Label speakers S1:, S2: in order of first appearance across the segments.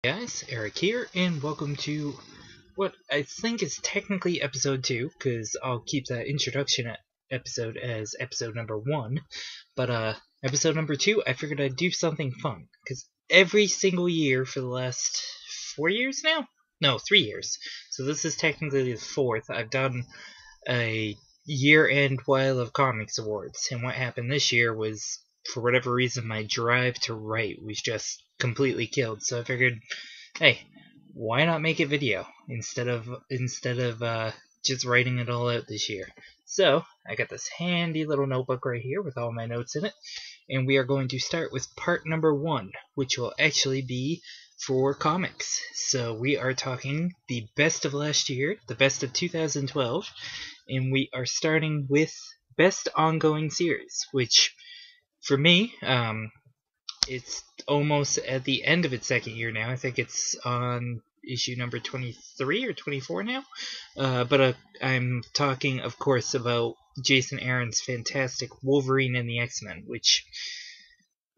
S1: Guys, Eric here, and welcome to what I think is technically episode 2, because I'll keep that introduction episode as episode number 1, but episode number 2, I figured I'd do something fun, because every single year for the last 4 years now? No, 3 years. So this is technically the 4th. I've done a year-end While of Comics Awards, and what happened this year was, for whatever reason, my drive to write was just completely killed. So I figured, hey, why not make it video instead of just writing it all out this year? So I got this handy little notebook right here with all my notes in it, and we are going to start with part number 1, which will actually be for comics. So we are talking the best of last year, the best of 2012, and we are starting with best ongoing series, which for me, it's almost at the end of its second year now. I think it's on issue number 23 or 24 now. But I'm talking, of course, about Jason Aaron's fantastic Wolverine and the X-Men, which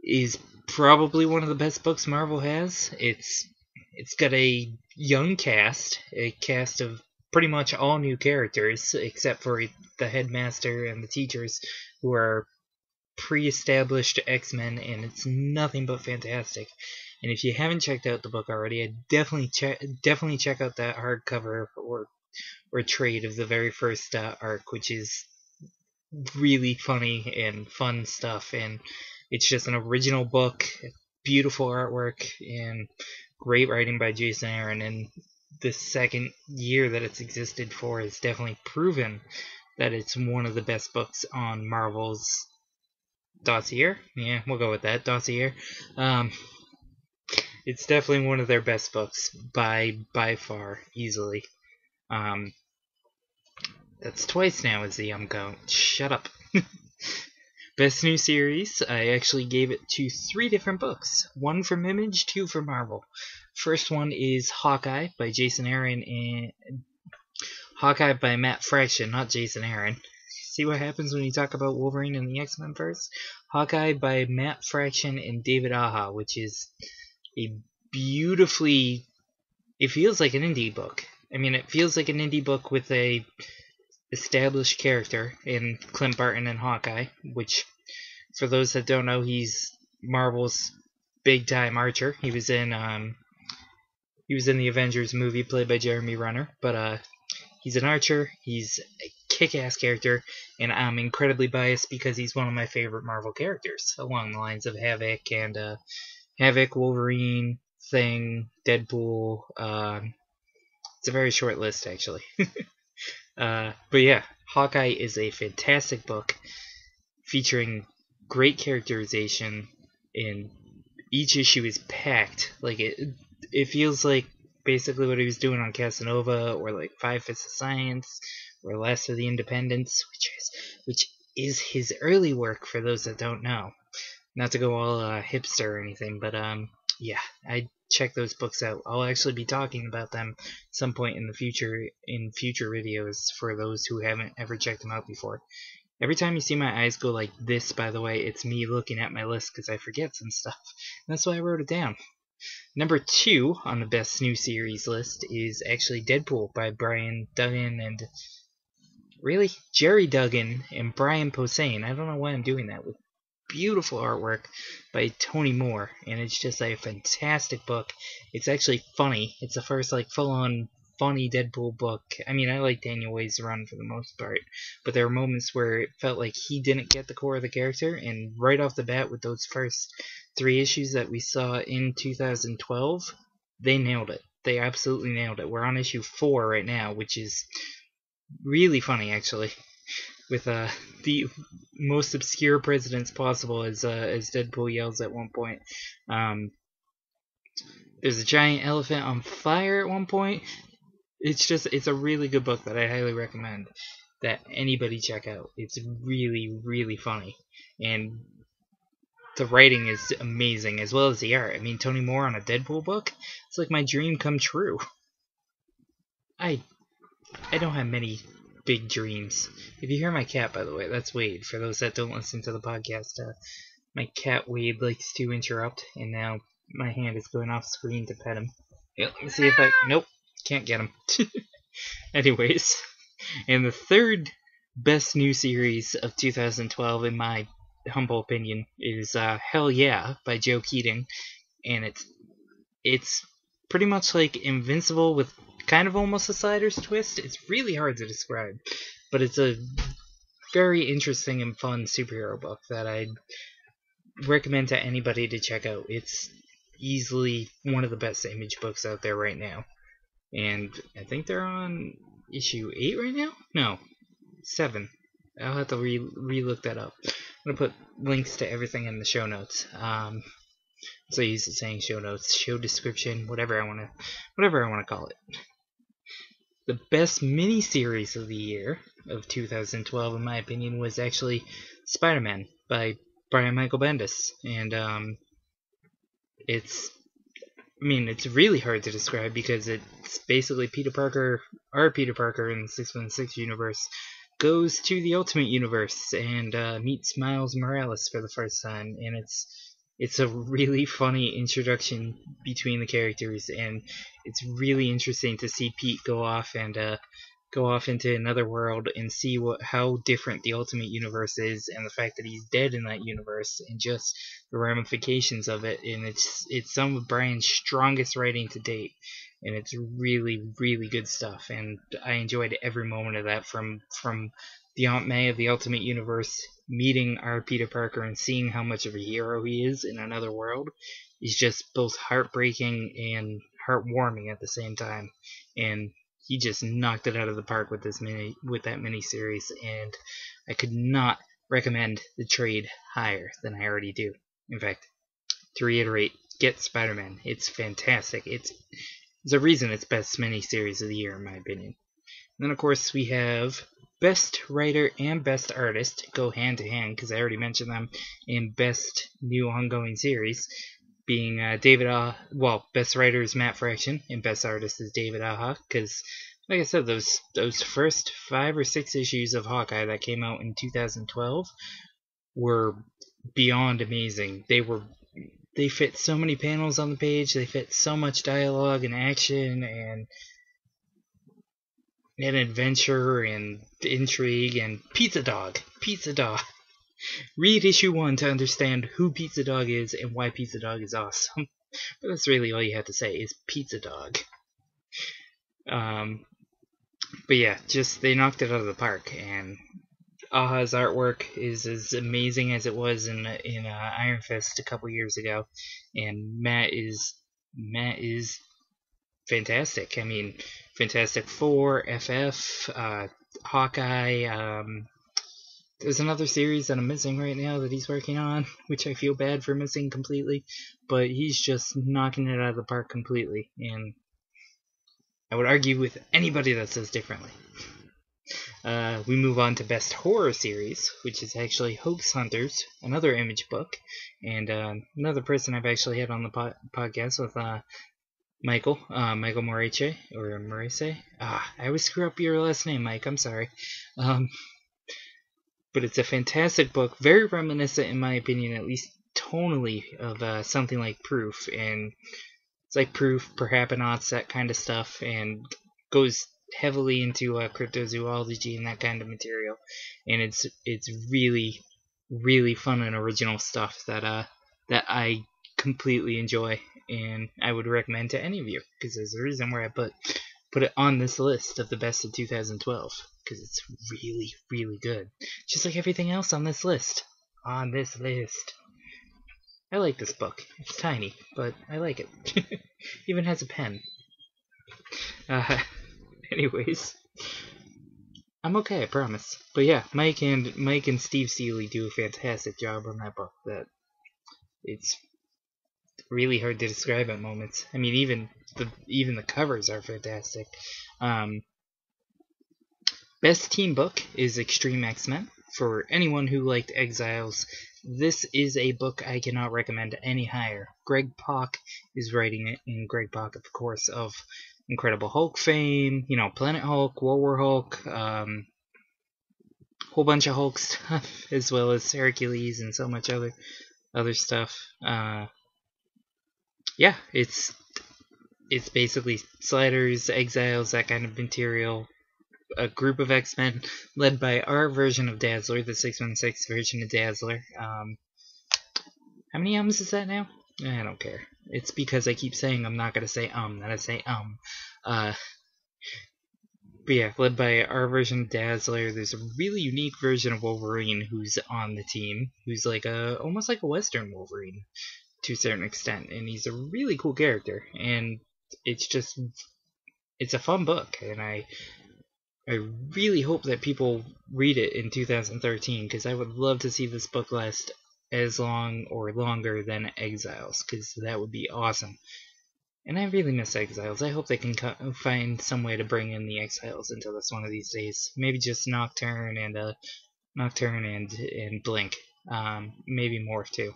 S1: is probably one of the best books Marvel has. It's got a young cast, a cast of pretty much all new characters, except for the headmaster and the teachers, who are pre-established X-Men, and it's nothing but fantastic. And if you haven't checked out the book already, I definitely check out that hardcover or trade of the very first arc, which is really funny and fun stuff. And it's just an original book, beautiful artwork, and great writing by Jason Aaron. And the second year that it's existed for has definitely proven that it's one of the best books on Marvel's dossier. Yeah, we'll go with that, dossier. It's definitely one of their best books by far, easily. That's twice now as the going. Shut up. Best new series, I actually gave it to 3 different books. 1 from Image, 2 from Marvel. First one is Hawkeye by Jason Aaron and Hawkeye by Matt Fraction, not Jason Aaron. See what happens when you talk about Wolverine and the X-Men first? Hawkeye by Matt Fraction and David Aja, which is a beautifully... It feels like an indie book. I mean, it feels like an indie book with a established character in Clint, Barton, and Hawkeye, which, for those that don't know, he's Marvel's big-time archer. He was in the Avengers movie played by Jeremy Renner, but he's an archer, he's a kick-ass character, and I'm incredibly biased because he's one of my favorite Marvel characters, along the lines of Havoc and Havoc, Wolverine, Thing, Deadpool. It's a very short list, actually. But yeah, Hawkeye is a fantastic book featuring great characterization, and each issue is packed. Like it feels like basically what he was doing on Casanova, or like Five Fists of Science, or Last of the Independents, which is his early work, for those that don't know. Not to go all hipster or anything, but yeah, I check those books out. I'll actually be talking about them some point in the future, in future videos, for those who haven't ever checked them out before. Every time you see my eyes go like this, by the way, it's me looking at my list because I forget some stuff. That's why I wrote it down. Number 2 on the best new series list is actually Deadpool by Brian Duggan and... Really? Jerry Duggan and Brian Posehn. I don't know why I'm doing that. With beautiful artwork by Tony Moore, and it's just a fantastic book. It's actually funny. It's the first like full-on funny Deadpool book. I mean, I like Daniel Way's run for the most part, but there were moments where it felt like he didn't get the core of the character, and right off the bat with those first 3 issues that we saw in 2012, they nailed it. They absolutely nailed it. We're on issue 4 right now, which is really funny, actually, with the most obscure presidents possible, as Deadpool yells at one point. There's a giant elephant on fire at one point. It's a really good book that I highly recommend that anybody check out. It's really, really funny, and the writing is amazing, as well as the art. I mean, Tony Moore on a Deadpool book, it's like my dream come true. I don't have many big dreams. If you hear my cat, by the way, that's Wade. For those that don't listen to the podcast, my cat Wade likes to interrupt, and now my hand is going off screen to pet him. Yeah, let me see if I... Nope, can't get him. Anyways, and the third best new series of 2012, in my humble opinion, is Hell Yeah by Joe Keating, and it's pretty much like Invincible with kind of almost a Sliders twist. It's really hard to describe, but it's a very interesting and fun superhero book that I'd recommend to anybody to check out. It's easily one of the best Image books out there right now, and I think they're on issue 8 right now? No, 7. I'll have to re-look that up. I'm going to put links to everything in the show notes. So I used to saying show notes, show description, whatever I want to call it. The best miniseries of the year of 2012, in my opinion, was actually Spider-Man by Brian Michael Bendis, and it's really hard to describe because it's basically Peter Parker in the 616 universe goes to the Ultimate Universe and meets Miles Morales for the first time, and it's a really funny introduction between the characters, and it's really interesting to see Pete go off into another world and see how different the Ultimate Universe is, and the fact that he's dead in that universe, and just the ramifications of it. And it's some of Brian's strongest writing to date, and it's really, really good stuff. And I enjoyed every moment of that, from the Aunt May of the Ultimate Universe meeting our Peter Parker and seeing how much of a hero he is in another world is just both heartbreaking and heartwarming at the same time. And he just knocked it out of the park with that miniseries, and I could not recommend the trade higher than I already do. In fact, to reiterate, get Spider-Man. It's fantastic. There's a reason it's best miniseries of the year, in my opinion. And then, of course, we have Best Writer and Best Artist go hand to hand, because I already mentioned them, in Best New Ongoing Series, being Best Writer is Matt Fraction, and Best Artist is David Aja, because, like I said, those first 5 or 6 issues of Hawkeye that came out in 2012 were beyond amazing. They fit so many panels on the page, they fit so much dialogue and action and adventure and intrigue, and Pizza Dog. Read issue 1 to understand who Pizza Dog is and why Pizza Dog is awesome. But that's really all you have to say is Pizza Dog. But yeah, just they knocked it out of the park, and Aha's artwork is as amazing as it was in Iron Fist a couple years ago, and Matt is fantastic. I mean, Fantastic Four, FF, Hawkeye. There's another series that I'm missing right now that he's working on, which I feel bad for missing completely, but he's just knocking it out of the park completely, and I would argue with anybody that says differently. We move on to Best Horror Series, which is actually Hoax Hunters, another Image book, and another person I've actually had on the podcast with Michael Morece, or Morece. I always screw up your last name, Mike, I'm sorry. But it's a fantastic book, very reminiscent, in my opinion, at least tonally, of something like Proof, and it's like Proof, Perhapanauts, that kind of stuff, and goes heavily into cryptozoology and that kind of material, and it's really, really fun and original stuff that I completely enjoy, and I would recommend to any of you, because there's a reason where I put it on this list of the best of 2012, because it's really, really good, just like everything else on this list. I like this book. It's tiny, but I like it. Even has a pen. Anyways, I'm okay, I promise. But yeah, Mike and Steve Seeley do a fantastic job on that book. That it's really hard to describe at moments. I mean, even the covers are fantastic. Best team book is X-treme X-Men. For anyone who liked Exiles, this is a book I cannot recommend any higher. Greg Pak is writing it, and Greg Pak, of course, of Incredible Hulk fame, Planet Hulk, War Hulk, whole bunch of Hulk stuff, as well as Hercules and so much other stuff. yeah, it's basically sliders, exiles, that kind of material. A group of X-Men led by our version of Dazzler, the 616 version of Dazzler. How many ums is that now? I don't care. It's because I keep saying I'm not gonna say that I say But yeah, led by our version of Dazzler. There's a really unique version of Wolverine who's on the team, who's like almost like a Western Wolverine to a certain extent, and he's a really cool character. And it's a fun book, and I really hope that people read it in 2013, because I would love to see this book last as long or longer than Exiles, because that would be awesome. And I really miss Exiles. I hope they can find some way to bring in the Exiles into this one of these days. Maybe just Nocturne and Blink. Maybe Morph too.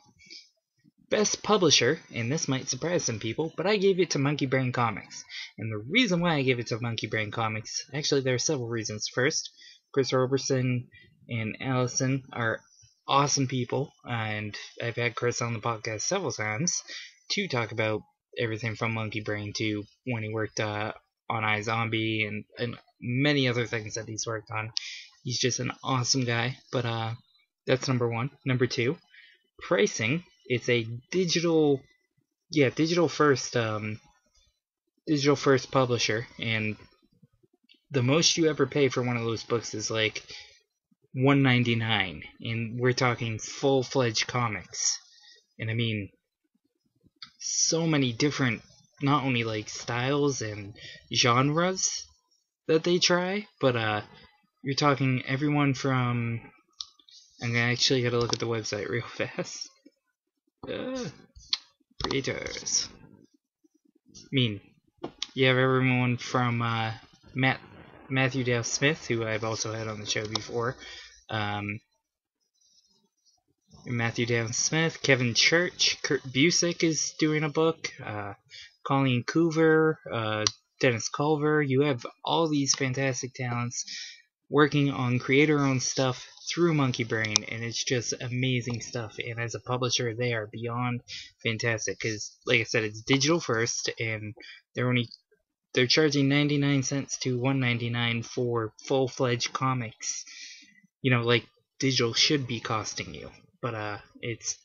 S1: Best Publisher, and this might surprise some people, but I gave it to Monkey Brain Comics. And the reason why I gave it to Monkey Brain Comics, actually there are several reasons. First, Chris Roberson and Allison are awesome people, and I've had Chris on the podcast several times to talk about everything from Monkey Brain to when he worked on iZombie and many other things that he's worked on. He's just an awesome guy, but that's number one. Number two, pricing. It's a digital first publisher, and the most you ever pay for one of those books is like $1.99, and we're talking full-fledged comics. And I mean, so many different, not only like styles and genres that they try, but you're talking everyone from, I'm actually gotta look at the website real fast. Creators. I mean, you have everyone from Matthew Dale Smith, who I've also had on the show before. Matthew Dale Smith, Kevin Church, Kurt Busiek is doing a book, Colleen Coover, Dennis Culver. You have all these fantastic talents working on creator-owned stuff through Monkey Brain, and it's just amazing stuff. And as a publisher, they are beyond fantastic, because, like I said, it's digital first, and they're charging 99 cents to $1.99 for full-fledged comics. You know, like digital should be costing you. But it's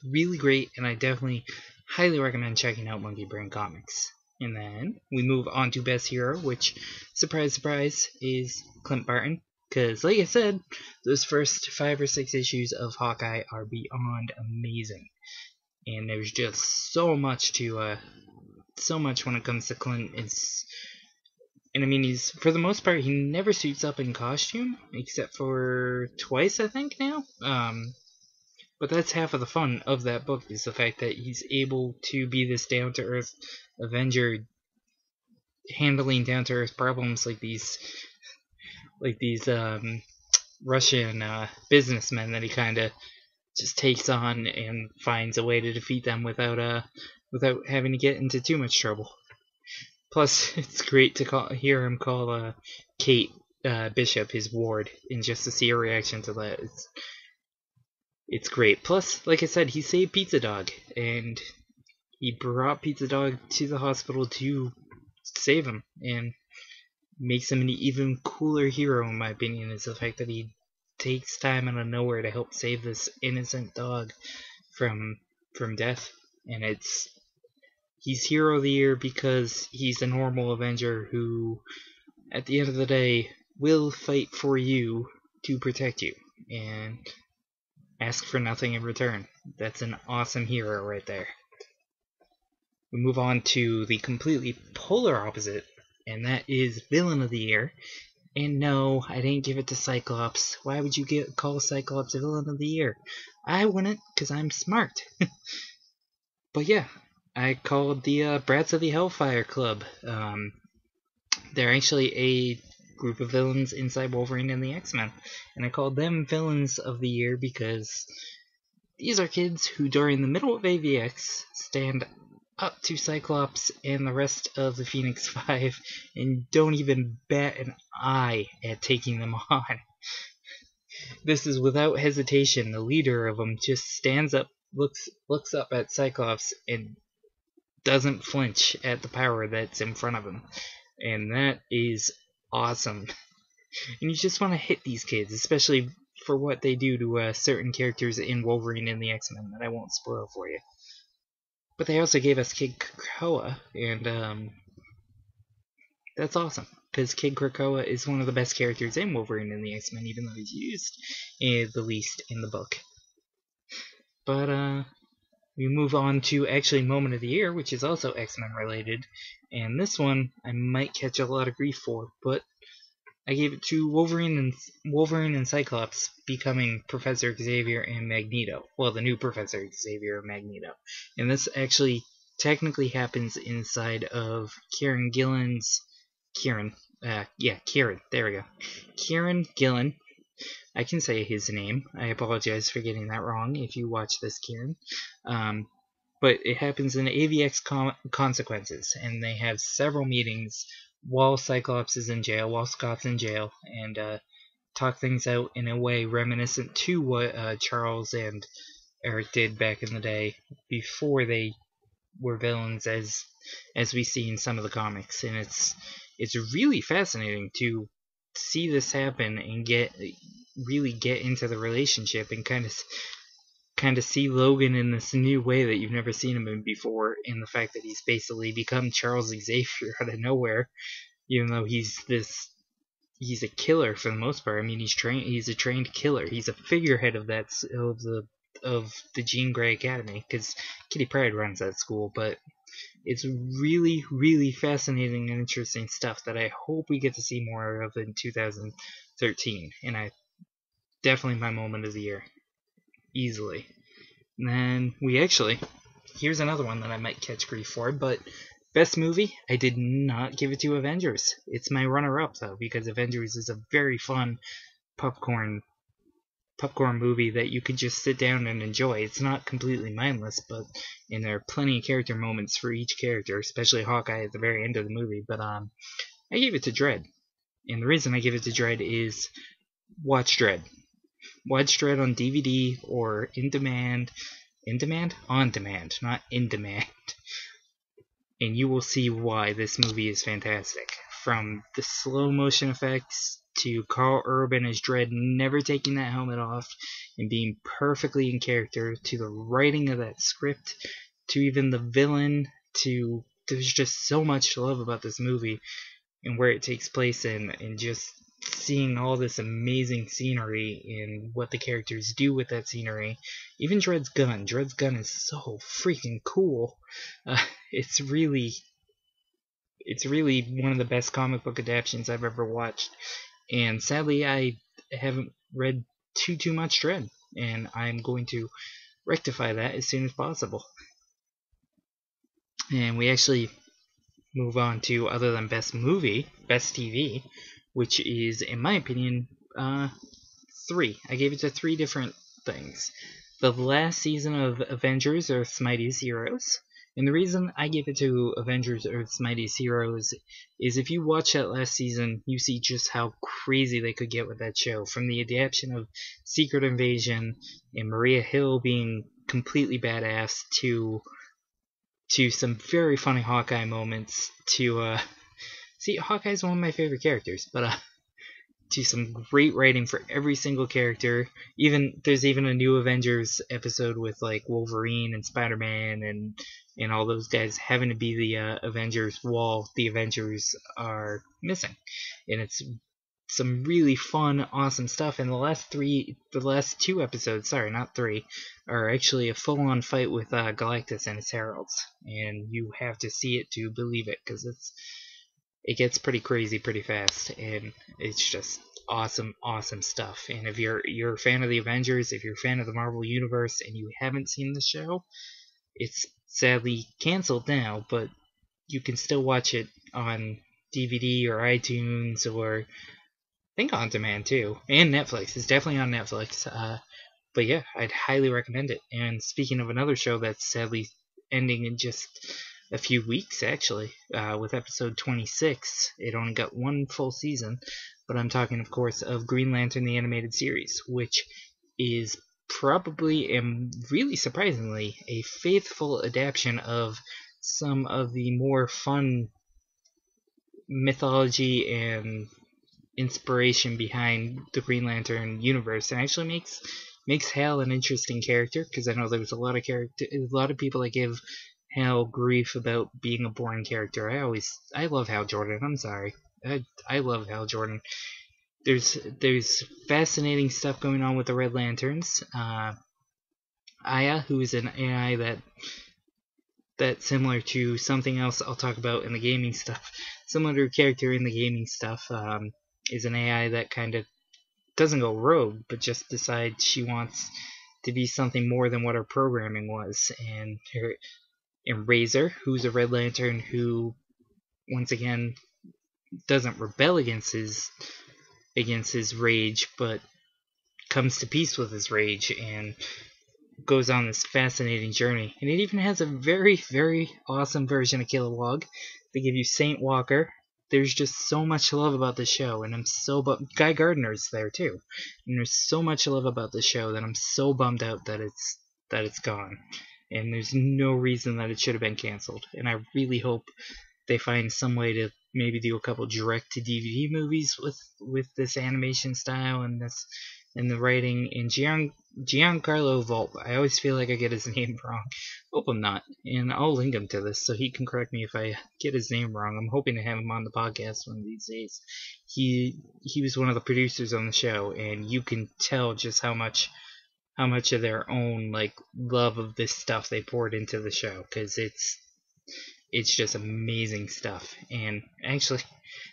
S1: really great, and I definitely highly recommend checking out Monkey Brain Comics. And then we move on to Best Hero, which, surprise, surprise, is Clint Barton. Because, like I said, those first 5 or 6 issues of Hawkeye are beyond amazing. And there's just so much when it comes to Clint. And I mean, he's, for the most part, he never suits up in costume, except for twice, I think, now. But that's half of the fun of that book, is the fact that he's able to be this down-to-earth Avenger, handling down-to-earth problems like these Russian businessmen that he kind of just takes on and finds a way to defeat them without having to get into too much trouble. Plus, it's great to hear him call Kate Bishop his ward, and just to see her reaction to that. It's great. Plus, like I said, he saved Pizza Dog, and he brought Pizza Dog to the hospital to save him, and makes him an even cooler hero, in my opinion, is the fact that he takes time out of nowhere to help save this innocent dog from death. And he's Hero of the Year because he's a normal Avenger who, at the end of the day, will fight for you to protect you, and ask for nothing in return. That's an awesome hero right there. We move on to the completely polar opposite, and that is Villain of the Year. And no, I didn't give it to Cyclops. Why would you call Cyclops a Villain of the Year? I wouldn't, because I'm smart. But yeah, I called the Brats of the Hellfire Club. They're actually a group of villains inside Wolverine and the X-Men, and I called them Villains of the Year because these are kids who, during the middle of AVX, stand up to Cyclops and the rest of the Phoenix Five and don't even bat an eye at taking them on. This is without hesitation. The leader of them just stands up, looks up at Cyclops, and doesn't flinch at the power that's in front of him. And that is awesome. And you just want to hit these kids, especially for what they do to certain characters in Wolverine and the X-Men that I won't spoil for you. But they also gave us Kid Krakoa, and that's awesome. Because Kid Krakoa is one of the best characters in Wolverine and the X-Men, even though he's used the least in the book. But we move on to actually Moment of the Year, which is also X-Men related. And this one I might catch a lot of grief for, but I gave it to Wolverine and Cyclops becoming Professor Xavier and Magneto. Well, the new Professor Xavier and Magneto. And this actually technically happens inside of Kieran Gillen's... Kieran. There we go. Kieran Gillen. I can say his name. I apologize for getting that wrong if you watch this, Kieran. But it happens in AVX Consequences, and they have several meetings while Cyclops is in jail, while Scott's in jail, and talk things out in a way reminiscent to what Charles and Eric did back in the day before they were villains, as we see in some of the comics. And it's really fascinating to see this happen and really get into the relationship and kind of see Logan in this new way that you've never seen him in before, and the fact that he's basically become Charles Xavier out of nowhere, even though he's a killer for the most part. I mean, he's a trained killer. He's a figurehead of the Jean Grey Academy, because Kitty Pryde runs that school. But it's really, really fascinating and interesting stuff that I hope we get to see more of in 2013, and definitely my moment of the year. Easily. And then here's another one that I might catch grief for, but best movie, I did not give it to Avengers. It's my runner-up, though, because Avengers is a very fun popcorn movie that you could just sit down and enjoy. It's not completely mindless, and there are plenty of character moments for each character, especially Hawkeye at the very end of the movie. But I gave it to Dredd, and the reason I give it to Dredd is watch Dredd. Watch Dredd on DVD or on demand, not in demand. And you will see why this movie is fantastic. From the slow motion effects to Carl Urban as Dredd never taking that helmet off and being perfectly in character, to the writing of that script, to even the villain, there's just so much to love about this movie and where it takes place in, and just seeing all this amazing scenery and what the characters do with that scenery. Even Dredd's gun is so freaking cool. It's really one of the best comic book adaptations I've ever watched. And sadly, I haven't read too much Dredd, and I'm going to rectify that as soon as possible. And we actually move on to, other than best movie, best TV, which is, in my opinion, 3. I gave it to 3 different things. The last season of Avengers, Earth's Mightiest Heroes. And the reason I give it to Avengers, Earth's Mightiest Heroes is if you watch that last season, you see just how crazy they could get with that show. From the adaptation of Secret Invasion and Maria Hill being completely badass to some very funny Hawkeye moments, to see, Hawkeye's one of my favorite characters, but to some great writing for every single character. There's even a new Avengers episode with like Wolverine and Spider-Man and all those guys having to be the Avengers while the Avengers are missing. And it's some really fun, awesome stuff. And the last 2 episodes, sorry, not 3, are actually a full-on fight with Galactus and his heralds. And you have to see it to believe it, because it gets pretty crazy pretty fast, and it's just awesome stuff. And if you're a fan of the Avengers, if you're a fan of the Marvel Universe, and you haven't seen the show, it's sadly canceled now, but you can still watch it on DVD or iTunes, or I think on demand too, and Netflix. It's definitely on Netflix. But yeah, I'd highly recommend it. And speaking of another show that's sadly ending in just a few weeks, actually, with episode 26. It only got 1 full season, but I'm talking, of course, of Green Lantern the Animated Series, which is probably, and really surprisingly, a faithful adaptation of some of the more fun mythology and inspiration behind the Green Lantern universe, and actually makes Hal an interesting character, because I know there's a lot of people that give Hal grief about being a boring character. I love Hal Jordan. I'm sorry, I love Hal Jordan. There's fascinating stuff going on with the Red Lanterns. Aya, who is an AI that's similar to something else I'll talk about in the gaming stuff. Similar to a character in the gaming stuff, is an AI that kind of doesn't go rogue, but just decides she wants to be something more than what her programming was. And Razor, who's a Red Lantern who, once again, doesn't rebel against his rage, but comes to peace with his rage and goes on this fascinating journey. And it even has a very, very awesome version of Kilowog. They give you Saint Walker. There's just so much to love about the show, and Guy Gardner's there too. And there's so much to love about the show that I'm so bummed out that it's gone. And there's no reason that it should have been canceled. And I really hope they find some way to maybe do a couple direct-to-DVD movies with this animation style and the writing. And Giancarlo Volpe, I always feel like I get his name wrong. Hope I'm not. And I'll link him to this so he can correct me if I get his name wrong. I'm hoping to have him on the podcast one of these days. He was one of the producers on the show, and you can tell just how much of their own love of this stuff they poured into the show, because it's just amazing stuff. And actually,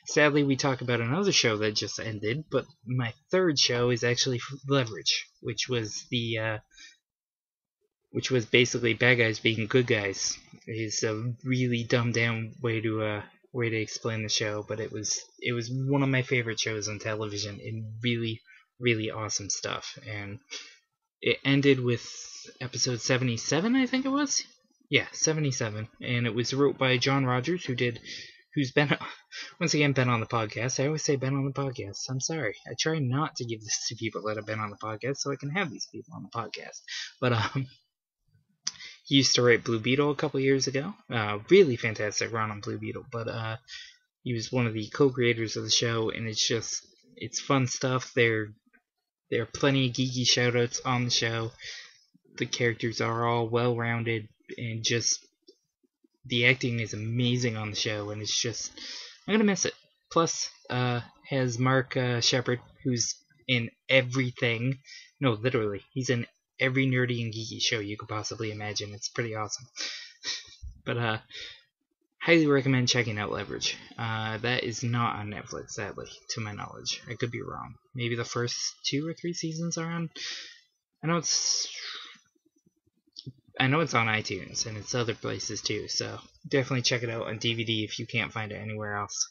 S1: sadly, we talk about another show that just ended, but my third show is actually Leverage, which was basically bad guys being good guys. It's a really dumbed down way to explain the show, but it was one of my favorite shows on television, and really, really awesome stuff. And it ended with episode 77, I think it was. Yeah, 77, and it was wrote by John Rogers, who's been once again been on the podcast. I always say been on the podcast. I'm sorry. I try not to give this to people that have been on the podcast, so I can have these people on the podcast. But he used to write Blue Beetle a couple years ago. Really fantastic run on Blue Beetle. But he was one of the co-creators of the show, and it's fun stuff. There are plenty of geeky shoutouts on the show. The characters are all well-rounded, and just the acting is amazing on the show, and I'm gonna miss it. Plus, has Mark Shepard, who's in everything. No, literally, he's in every nerdy and geeky show you could possibly imagine. It's pretty awesome. But highly recommend checking out Leverage. That is not on Netflix, sadly, to my knowledge. I could be wrong. Maybe the first 2 or 3 seasons are on. I know it's on iTunes, and it's other places too, so definitely check it out on DVD if you can't find it anywhere else.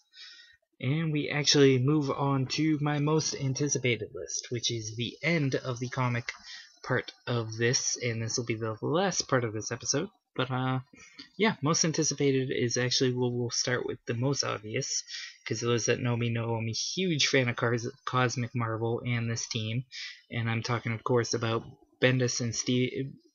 S1: And we actually move on to my most anticipated list, which is the end of the comic part of this, and this will be the last part of this episode. But yeah, most anticipated is actually we'll start with the most obvious, because those that know me know I'm a huge fan of Cosmic Marvel and this team, and I'm talking, of course, about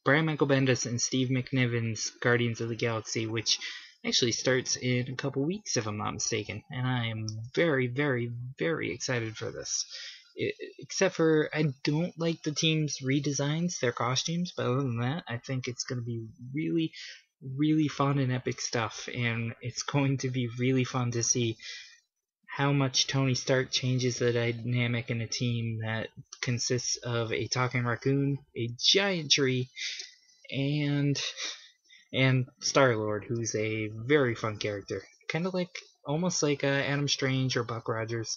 S1: Brian Michael Bendis and Steve McNiven's Guardians of the Galaxy, which actually starts in a couple weeks, if I'm not mistaken, and I am very, very, very excited for this. Except for I don't like the team's redesigns, their costumes, but other than that, I think it's going to be really, really fun and epic stuff, and it's going to be really fun to see how much Tony Stark changes the dynamic in a team that consists of a talking raccoon, a giant tree, and Star-Lord, who's a very fun character. Kind of almost like Adam Strange or Buck Rogers,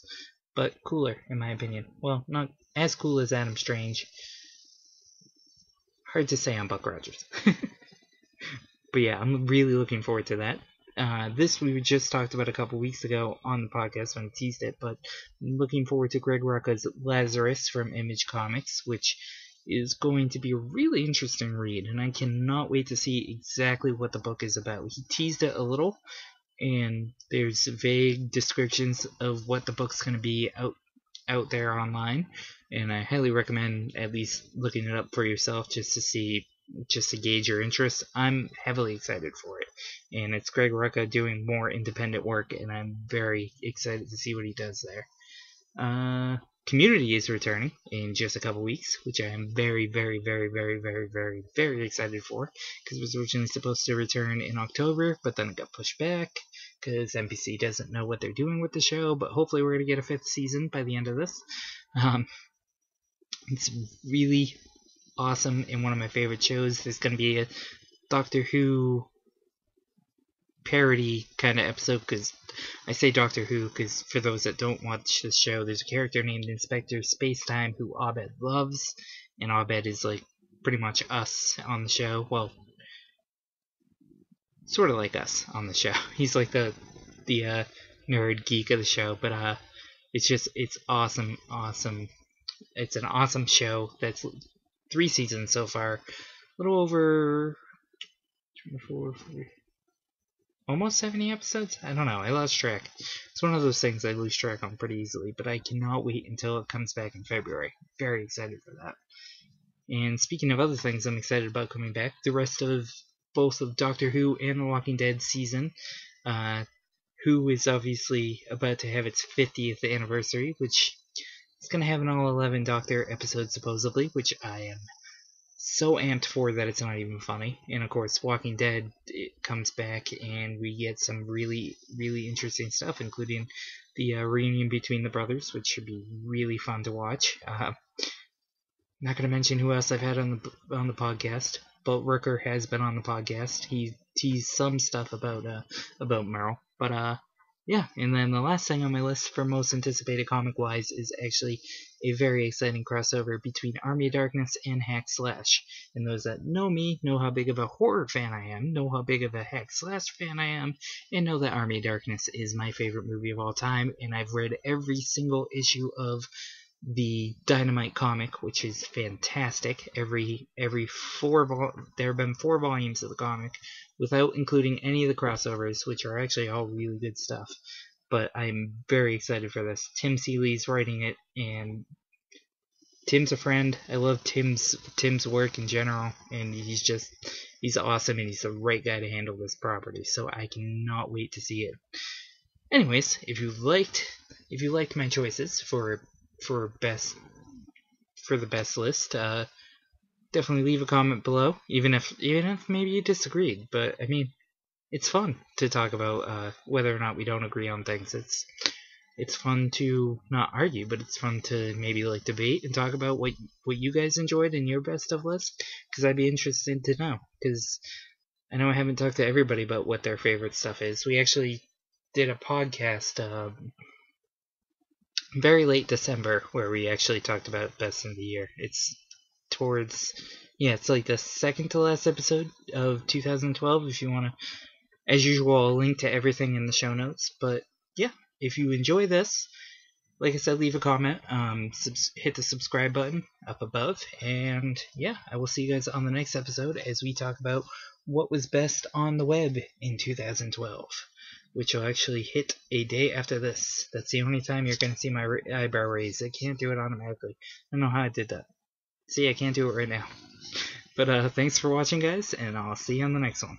S1: but cooler, in my opinion. Well, not as cool as Adam Strange. Hard to say on Buck Rogers. But yeah, I'm really looking forward to that. This we just talked about a couple weeks ago on the podcast when I teased it, but I'm looking forward to Greg Rucka's Lazarus from Image Comics, which is going to be a really interesting read, and I cannot wait to see exactly what the book is about. He teased it a little, and there's vague descriptions of what the book's going to be out there online, and I highly recommend at least looking it up for yourself just to gauge your interest. I'm heavily excited for it. and it's Greg Rucka doing more independent work, and I'm very excited to see what he does there. Community is returning in just a couple weeks, which I am very, very, very, very, very, very, very excited for, because it was originally supposed to return in October, but then it got pushed back, because NBC doesn't know what they're doing with the show, but hopefully we're going to get a 5th season by the end of this. It's really awesome and one of my favorite shows. There's going to be a Doctor Who parody kind of episode, because I say Doctor Who because for those that don't watch this show, there's a character named Inspector Spacetime who Abed loves, and Abed is like pretty much us on the show. Well, sort of like us on the show. He's like the nerd geek of the show, but it's awesome. It's an awesome show. That's 3 seasons so far, a little over 24, 40, almost 70 episodes? I don't know, I lost track. It's one of those things I lose track on pretty easily, but I cannot wait until it comes back in February. Very excited for that. And speaking of other things I'm excited about coming back, the rest of both of Doctor Who and The Walking Dead season. Who is obviously about to have its 50th anniversary, which is going to have an all 11 Doctor episode supposedly, which I am so amped for that it's not even funny. And of course, Walking Dead, it comes back and we get some really, really interesting stuff, including the reunion between the brothers, which should be really fun to watch. Not going to mention who else I've had on the podcast, but Rooker has been on the podcast. He teased some stuff about Merle, but yeah. And then the last thing on my list for most anticipated comic-wise is actually a very exciting crossover between Army of Darkness and Hack Slash. And those that know me know how big of a horror fan I am, know how big of a Hack Slash fan I am, and know that Army of Darkness is my favorite movie of all time. And I've read every single issue of the Dynamite comic, which is fantastic. Every there have been 4 volumes of the comic, without including any of the crossovers, which are actually all really good stuff. But I'm very excited for this. Tim Seeley's writing it, and Tim's a friend. I love Tim's work in general, and he's awesome, and he's the right guy to handle this property. So I cannot wait to see it. Anyways, if you liked my choices for the best list, definitely leave a comment below, even if maybe you disagreed. But I mean, it's fun to talk about whether or not we don't agree on things. It's fun to not argue, but it's fun to maybe like debate and talk about what you guys enjoyed in your best of list, because I'd be interested to know, because I know I haven't talked to everybody about what their favorite stuff is. We actually did a podcast very late December where we actually talked about best of the year. It's like the second to last episode of 2012. If you want to, as usual, I'll link to everything in the show notes. But yeah, if you enjoy this, like I said, leave a comment, hit the subscribe button up above, and yeah, I will see you guys on the next episode as we talk about what was best on the web in 2012. Which will actually hit a day after this. That's the only time you're going to see my eyebrow raise. I can't do it automatically. I don't know how I did that. See, I can't do it right now. But thanks for watching, guys, and I'll see you on the next one.